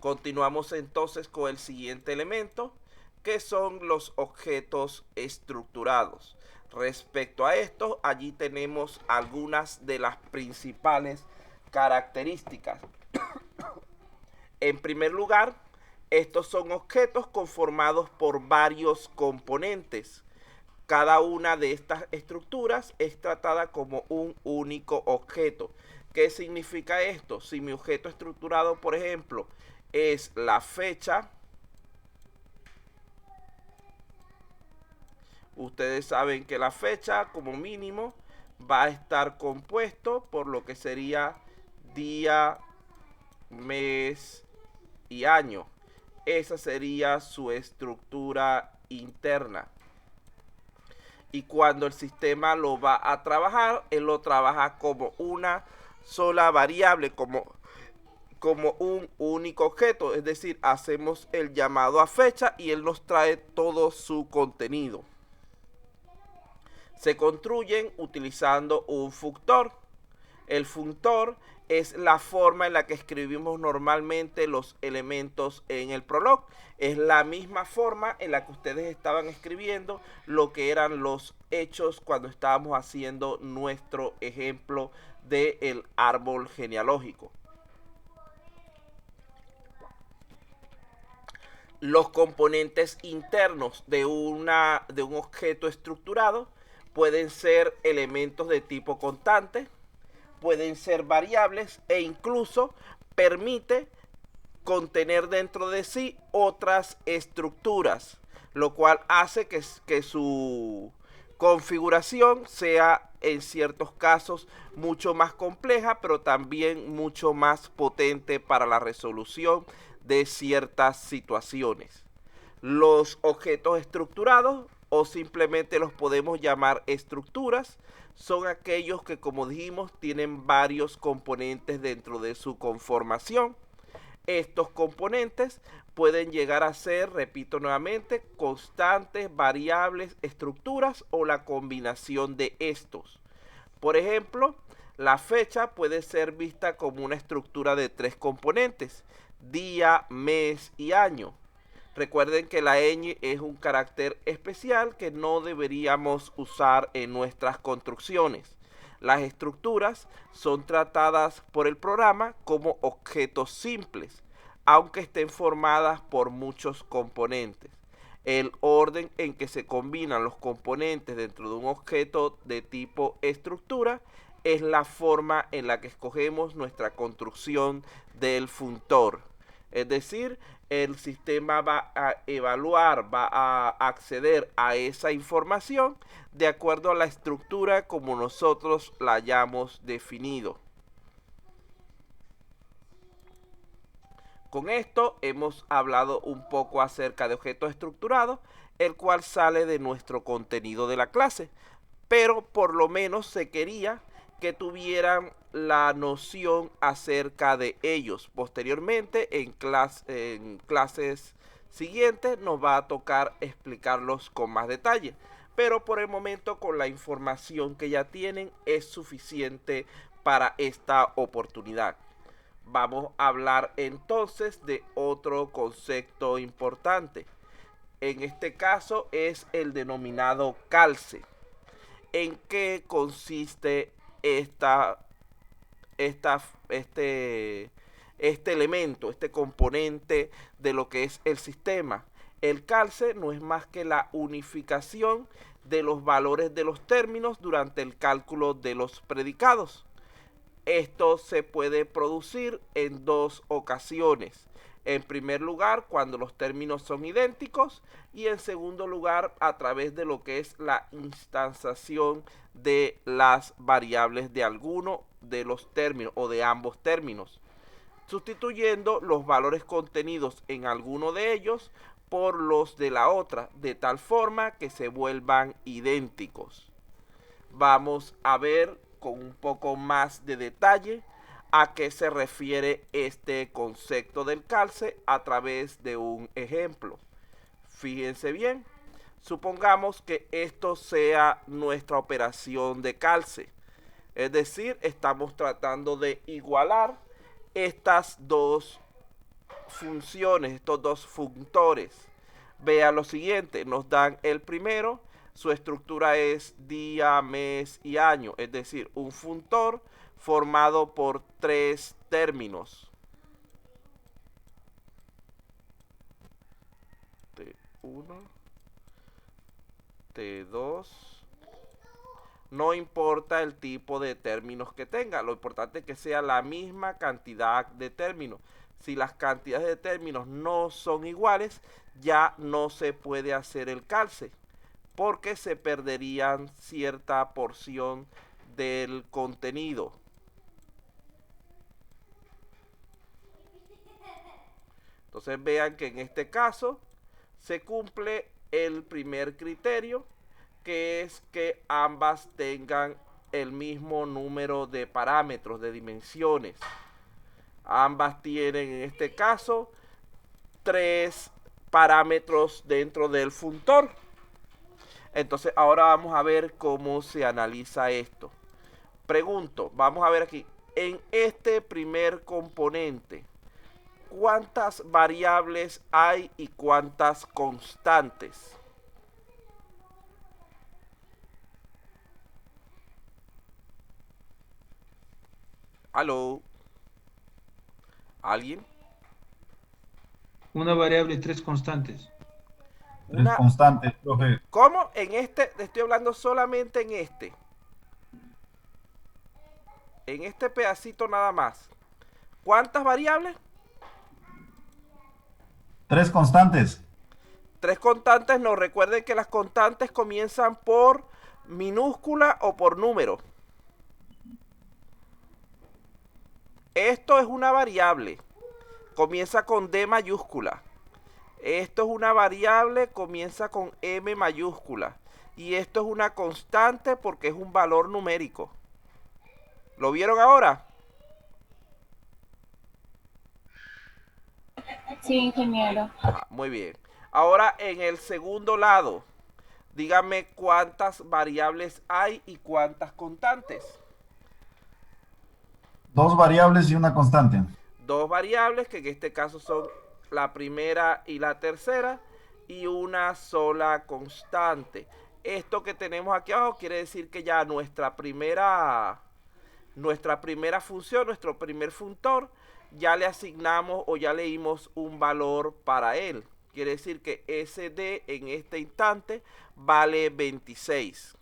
Continuamos entonces con el siguiente elemento, que son los objetos estructurados. Respecto a esto, allí tenemos algunas de las principales características. En primer lugar, estos son objetos conformados por varios componentes. Cada una de estas estructuras es tratada como un único objeto. ¿Qué significa esto? Si mi objeto estructurado, por ejemplo, es la fecha, ustedes saben que la fecha como mínimo va a estar compuesto por lo que sería día, mes y año. Esa sería su estructura interna. Y cuando el sistema lo va a trabajar, él lo trabaja como una sola variable, como un único objeto. Es decir, hacemos el llamado a fecha y él nos trae todo su contenido. Se construyen utilizando un functor. El functor es la forma en la que escribimos normalmente los elementos en el Prolog. Es la misma forma en la que ustedes estaban escribiendo lo que eran los hechos cuando estábamos haciendo nuestro ejemplo del árbol genealógico. Los componentes internos de un objeto estructurado pueden ser elementos de tipo constante, pueden ser variables e incluso permite contener dentro de sí otras estructuras, lo cual hace que su configuración sea en ciertos casos mucho más compleja, pero también mucho más potente para la resolución de ciertas situaciones. Los objetos estructurados, o simplemente los podemos llamar estructuras, son aquellos que, como dijimos, tienen varios componentes dentro de su conformación. Estos componentes pueden llegar a ser, repito nuevamente, constantes, variables, estructuras o la combinación de estos. Por ejemplo, la fecha puede ser vista como una estructura de 3 componentes: día, mes y año. Recuerden que la ñ es un carácter especial que no deberíamos usar en nuestras construcciones. Las estructuras son tratadas por el programa como objetos simples, aunque estén formadas por muchos componentes. El orden en que se combinan los componentes dentro de un objeto de tipo estructura es la forma en la que escogemos nuestra construcción del functor. Es decir, el sistema va a evaluar, va a acceder a esa información de acuerdo a la estructura como nosotros la hayamos definido. Con esto hemos hablado un poco acerca de objetos estructurados, el cual sale de nuestro contenido de la clase, pero por lo menos se quería que tuvieran la noción acerca de ellos. Posteriormente, en clases siguientes, nos va a tocar explicarlos con más detalle. Pero por el momento, con la información que ya tienen, es suficiente para esta oportunidad. Vamos a hablar entonces de otro concepto importante. En este caso es el denominado calce. ¿En qué consiste esta, esta, este elemento, este componente de lo que es el sistema? El calce no es más que la unificación de los valores de los términos durante el cálculo de los predicados. Esto se puede producir en dos ocasiones. En primer lugar, cuando los términos son idénticos, y en segundo lugar, a través de lo que es la instanciación de las variables de alguno de los términos o de ambos términos, sustituyendo los valores contenidos en alguno de ellos por los de la otra, de tal forma que se vuelvan idénticos. Vamos a ver con un poco más de detalle a qué se refiere este concepto del calce a través de un ejemplo. Fíjense bien, supongamos que esto sea nuestra operación de calce, es decir, estamos tratando de igualar estas dos funciones, estos dos funtores. Vean lo siguiente, nos dan el primero, su estructura es día, mes y año, es decir, un funtor formado por 3 términos. T1, T2. No importa el tipo de términos que tenga, lo importante es que sea la misma cantidad de términos. Si las cantidades de términos no son iguales, ya no se puede hacer el calce, porque se perderían cierta porción del contenido. Entonces vean que en este caso se cumple el primer criterio, que es que ambas tengan el mismo número de parámetros, de dimensiones. Ambas tienen en este caso 3 parámetros dentro del funtor. Entonces ahora vamos a ver cómo se analiza esto. Pregunto, vamos a ver aquí, en este primer componente, ¿cuántas variables hay y cuántas constantes? ¿Aló? ¿Alguien? Una variable y 3 constantes. Tres Una. constantes, profe. ¿Cómo? En este, estoy hablando solamente en este. En este pedacito nada más. ¿Cuántas variables? Tres constantes. 3 constantes. No, recuerden que las constantes comienzan por minúscula o por número. Esto es una variable. Comienza con D mayúscula. Esto es una variable, comienza con M mayúscula. Y esto es una constante porque es un valor numérico. ¿Lo vieron ahora? Sí, ingeniero. Muy bien. Ahora en el segundo lado, díganme cuántas variables hay y cuántas constantes. Dos variables y una constante. 2 variables, que en este caso son la primera y la tercera, y una sola constante. Esto que tenemos aquí abajo quiere decir que ya nuestra primera función, nuestro primer funtor, ya le asignamos o ya leímos un valor para él. Quiere decir que SD en este instante vale 26.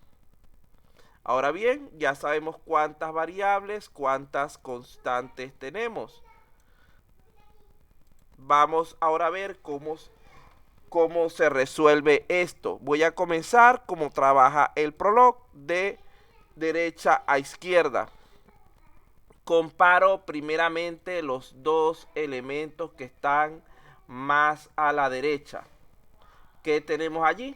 Ahora bien, ya sabemos cuántas variables, cuántas constantes tenemos. Vamos ahora a ver cómo se resuelve esto. Voy a comenzar como trabaja el prolog de derecha a izquierda. Comparo primeramente los dos elementos que están más a la derecha. ¿Qué tenemos allí?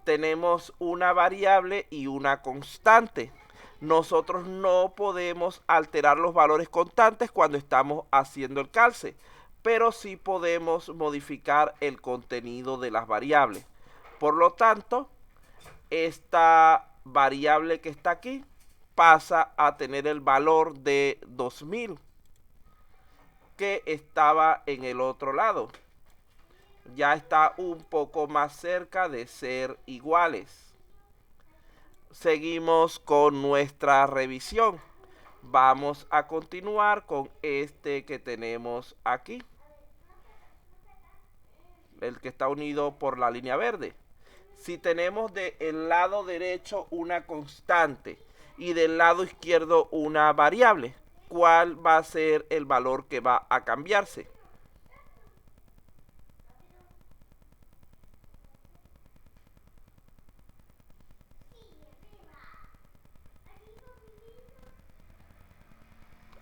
Tenemos una variable y una constante. Nosotros no podemos alterar los valores constantes cuando estamos haciendo el calce, pero sí podemos modificar el contenido de las variables. Por lo tanto, esta variable que está aquí pasa a tener el valor de 2000 que estaba en el otro lado. Ya está un poco más cerca de ser iguales. Seguimos con nuestra revisión. Vamos a continuar con este que tenemos aquí, el que está unido por la línea verde. Si tenemos del lado derecho una constante y del lado izquierdo una variable, ¿cuál va a ser el valor que va a cambiarse?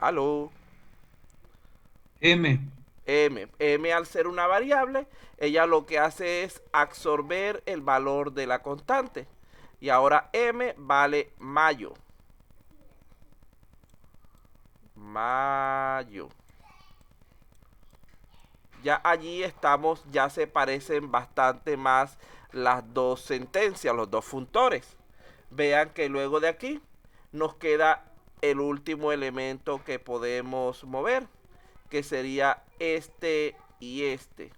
¿Aló? M. M al ser una variable, ella lo que hace es absorber el valor de la constante. Y ahora M vale mayo. Mayo. Ya allí estamos, ya se parecen bastante más las dos sentencias, los dos funtores. Vean que luego de aquí nos queda el último elemento que podemos mover, que sería este y este.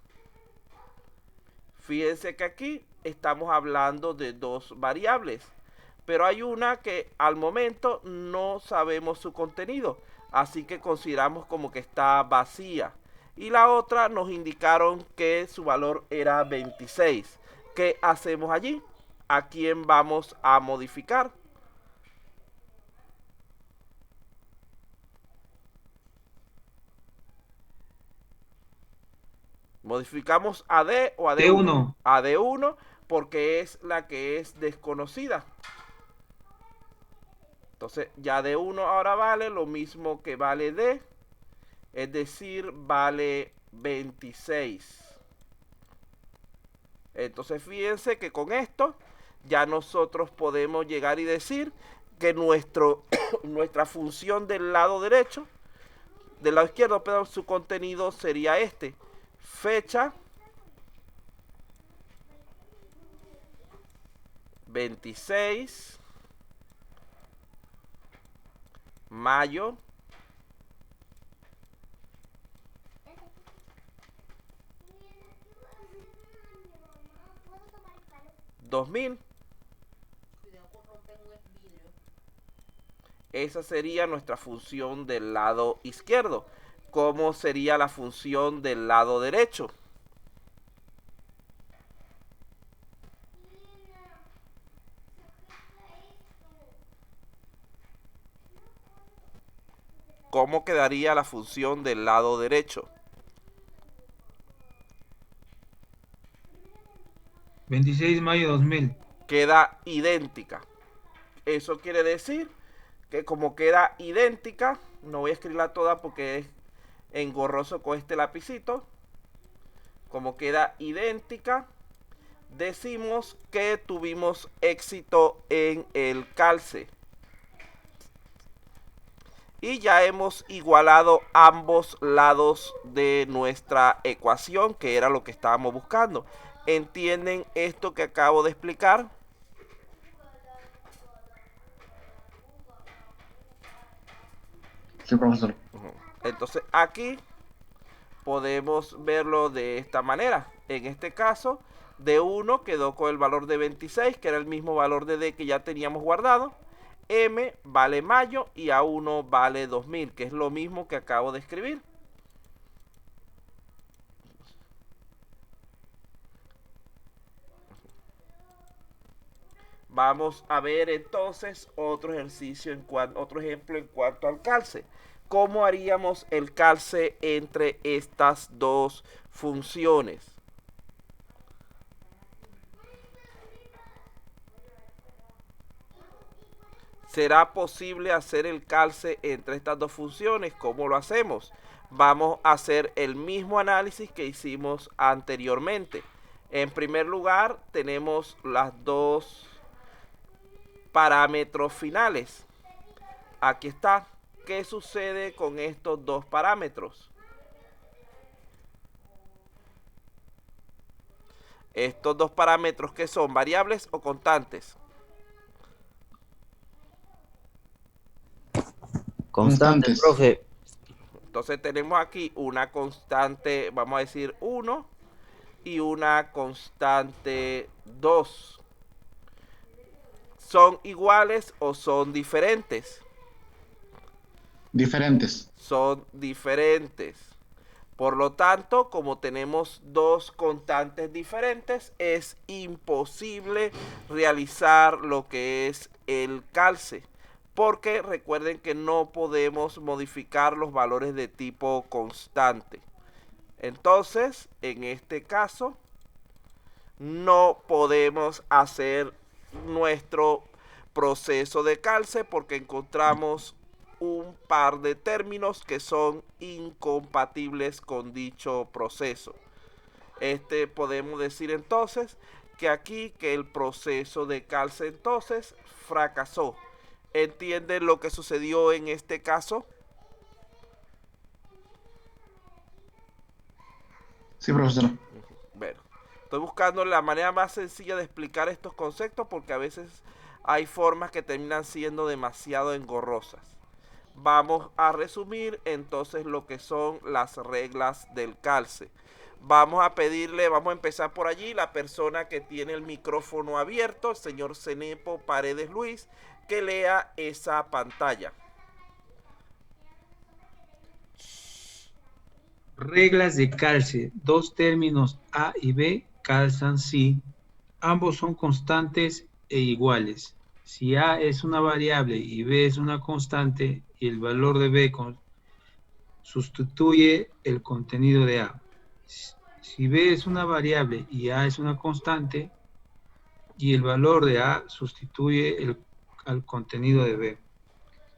Fíjense que aquí estamos hablando de dos variables, pero hay una que al momento no sabemos su contenido, así que consideramos como que está vacía. Y la otra nos indicaron que su valor era 26. ¿Qué hacemos allí? ¿A quién vamos a modificar? ¿Modificamos a D o a D1? D1. A D1 porque es la que es desconocida. Entonces ya D1 ahora vale lo mismo que vale D, es decir, vale 26. Entonces fíjense que con esto ya nosotros podemos llegar y decir que nuestra función del lado derecho, del lado izquierdo, pero su contenido sería este. Fecha 26 mayo 2000. Esa sería nuestra función del lado izquierdo. ¿Cómo sería la función del lado derecho? ¿Cómo quedaría la función del lado derecho? 26 de mayo 2000. Queda idéntica. Eso quiere decir que como queda idéntica, no voy a escribirla toda porque es engorroso con este lapicito. Como queda idéntica, decimos que tuvimos éxito en el calce. Y ya hemos igualado ambos lados de nuestra ecuación, que era lo que estábamos buscando. ¿Entienden esto que acabo de explicar? Sí, profesor. Entonces aquí podemos verlo de esta manera. En este caso, D1 quedó con el valor de 26, que era el mismo valor de D que ya teníamos guardado. M vale mayo y A1 vale 2000, que es lo mismo que acabo de escribir. Vamos a ver entonces otro ejercicio, otro ejemplo en cuanto al calce. ¿Cómo haríamos el calce entre estas dos funciones? ¿Será posible hacer el calce entre estas dos funciones? ¿Cómo lo hacemos? Vamos a hacer el mismo análisis que hicimos anteriormente. En primer lugar, tenemos las dos parámetros finales. Aquí está. ¿Qué sucede con estos dos parámetros? Estos dos parámetros, ¿qué son? ¿Variables o constantes? Constantes. Profe. Entonces tenemos aquí una constante, vamos a decir 1, y una constante 2. ¿Son iguales o son diferentes? Diferentes. Son diferentes. Por lo tanto, como tenemos dos constantes diferentes, es imposible realizar lo que es el calce. Porque recuerden que no podemos modificar los valores de tipo constante. Entonces, en este caso, no podemos hacer nuestro proceso de calce porque encontramos un par de términos que son incompatibles con dicho proceso. Podemos decir entonces que aquí que el proceso de calce entonces fracasó. ¿Entienden lo que sucedió en este caso? Sí, profesor. Bueno, estoy buscando la manera más sencilla de explicar estos conceptos porque a veces hay formas que terminan siendo demasiado engorrosas. vamos a resumir entonces lo que son las reglas del calce. Vamos a pedirle, vamos a empezar por allí, la persona que tiene el micrófono abierto, el señor Cenepo Paredes Luis, que lea esa pantalla. Reglas de calce. Dos términos A y B calzan si ambos son constantes e iguales. Si A es una variable y B es una constante y el valor de B sustituye el contenido de A. Si B es una variable y A es una constante y el valor de A sustituye al contenido de B.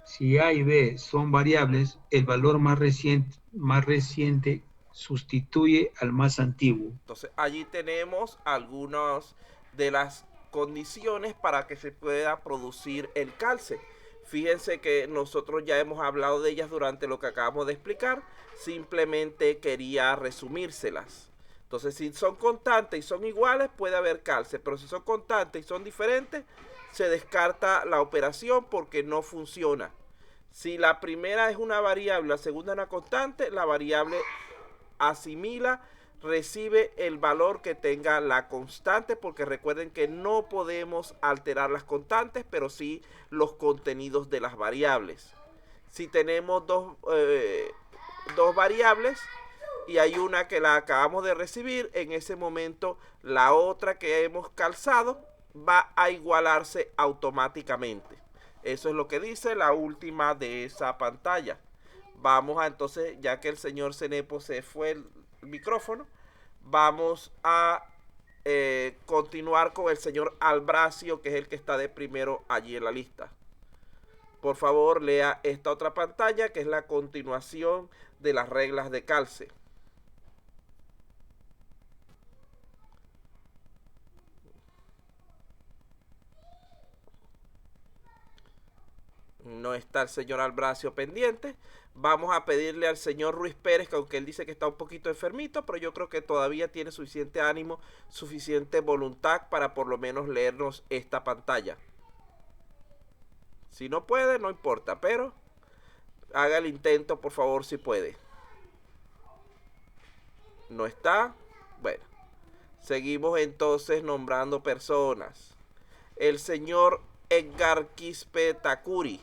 Si A y B son variables, el valor más reciente sustituye al más antiguo. Entonces allí tenemos algunas de las condiciones para que se pueda producir el calce. Fíjense que nosotros ya hemos hablado de ellas durante lo que acabamos de explicar. Simplemente quería resumírselas. Entonces, si son constantes y son iguales, puede haber calce. Pero si son constantes y son diferentes, se descarta la operación porque no funciona. Si la primera es una variable, la segunda es una constante, la variable asimila, recibe el valor que tenga la constante, porque recuerden que no podemos alterar las constantes, pero sí los contenidos de las variables. Si tenemos dos variables y hay una que la acabamos de recibir, en ese momento la otra que hemos calzado va a igualarse automáticamente. Eso es lo que dice la última de esa pantalla. Vamos a entonces, ya que el señor Cenepo se fue el micrófono, vamos a continuar con el señor Albracio, que es el que está de primero allí en la lista. Por favor, lea esta otra pantalla, que es la continuación de las reglas de calce. No está el señor Albracio pendiente. Vamos a pedirle al señor Ruiz Pérez, que aunque él dice que está un poquito enfermito, pero yo creo que todavía tiene suficiente ánimo, suficiente voluntad para por lo menos leernos esta pantalla. Si no puede, no importa, pero haga el intento, por favor, si puede. No está. Bueno, seguimos entonces nombrando personas. El señor Edgar Quispe Takuri,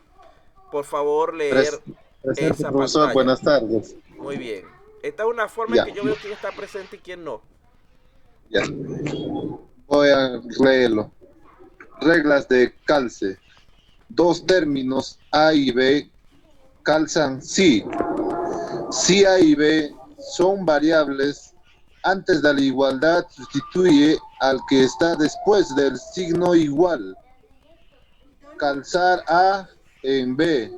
por favor, leer esa profesor, pantalla. buenas tardes. Muy bien. Esta es una forma en que yo veo quién está presente y quién no. Ya. Voy a leerlo. Reglas de calce. Dos términos A y B calzan si. Si A y B son variables, antes de la igualdad sustituye al que está después del signo igual. Calzar A en B.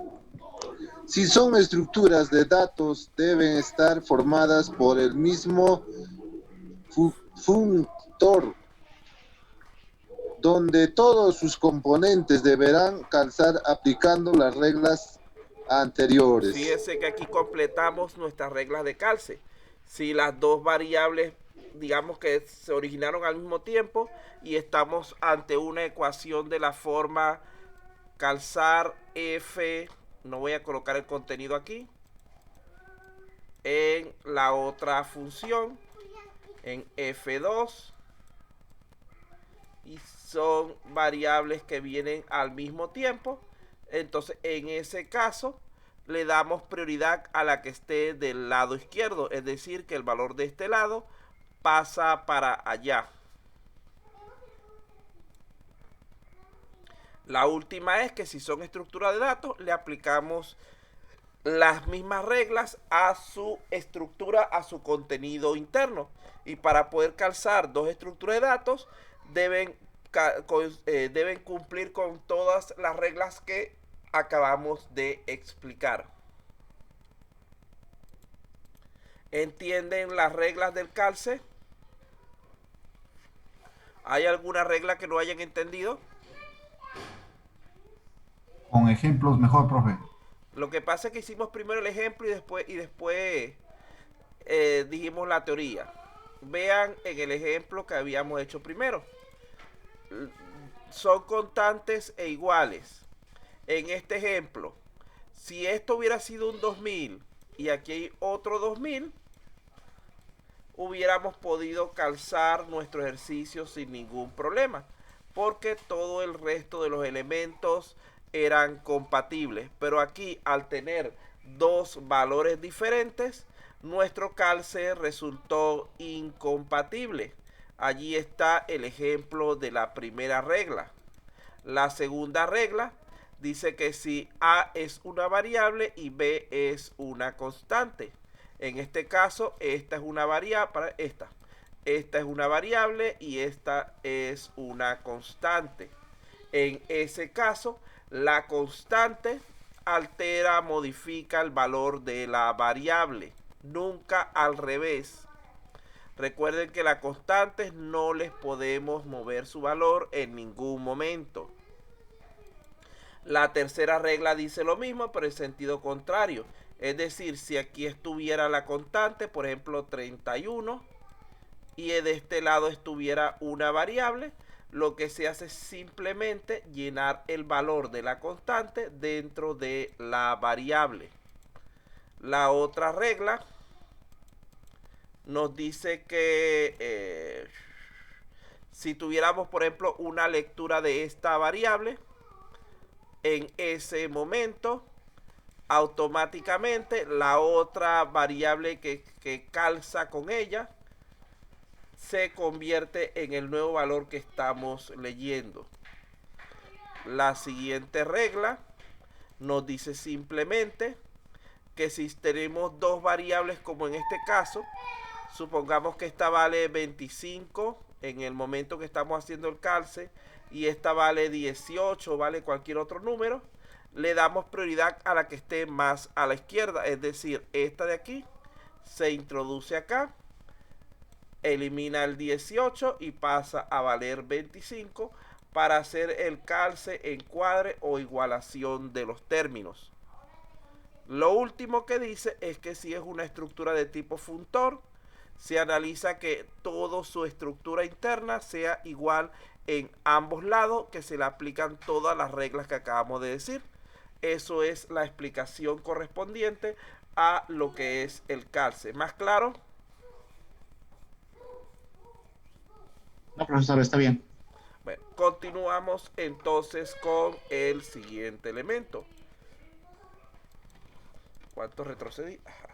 Si son estructuras de datos, deben estar formadas por el mismo funtor, donde todos sus componentes deberán calzar aplicando las reglas anteriores. Fíjense que aquí completamos nuestras reglas de calce. Si las dos variables, digamos que se originaron al mismo tiempo y estamos ante una ecuación de la forma calzar F, no voy a colocar el contenido aquí, en la otra función, en F2, y son variables que vienen al mismo tiempo, entonces en ese caso le damos prioridad a la que esté del lado izquierdo, es decir, que el valor de este lado pasa para allá. La última es que si son estructuras de datos, le aplicamos las mismas reglas a su estructura, a su contenido interno. Y para poder calzar dos estructuras de datos, deben cumplir con todas las reglas que acabamos de explicar. ¿Entienden las reglas del calce? ¿Hay alguna regla que no hayan entendido? Con ejemplos mejor, profe. Lo que pasa es que hicimos primero el ejemplo y después dijimos la teoría. Vean en el ejemplo que habíamos hecho primero. Son constantes e iguales. En este ejemplo, Si esto hubiera sido un 2000 y aquí hay otro 2000, hubiéramos podido calzar nuestro ejercicio sin ningún problema, porque todo el resto de los elementos eran compatibles. Pero aquí, al tener dos valores diferentes, nuestro calce resultó incompatible. Allí está el ejemplo de la primera regla. La segunda regla dice que si A es una variable y B es una constante. En este caso, esta es una variable, esta es una variable y esta es una constante. En ese caso, la constante altera, modifica el valor de la variable, nunca al revés. Recuerden que las constantes no les podemos mover su valor en ningún momento. La tercera regla dice lo mismo, pero en sentido contrario. Es decir, si aquí estuviera la constante, por ejemplo 31, y de este lado estuviera una variable, lo que se hace es simplemente llenar el valor de la constante dentro de la variable. La otra regla nos dice que si tuviéramos, por ejemplo, una lectura de esta variable, en ese momento automáticamente la otra variable que calza con ella se convierte en el nuevo valor que estamos leyendo. La siguiente regla nos dice simplemente que si tenemos dos variables, como en este caso, supongamos que esta vale 25 en el momento que estamos haciendo el calce y esta vale 18, vale cualquier otro número, le damos prioridad a la que esté más a la izquierda, es decir, esta de aquí se introduce acá, elimina el 18 y pasa a valer 25 para hacer el calce, encuadre o igualación de los términos. Lo último que dice es que si es una estructura de tipo funtor, se analiza que toda su estructura interna sea igual en ambos lados, que se le aplican todas las reglas que acabamos de decir. Eso es la explicación correspondiente a lo que es el calce. ¿Más claro? No, profesor, está bien. Bueno, continuamos entonces con el siguiente elemento. ¿Cuánto retrocedí? Ajá.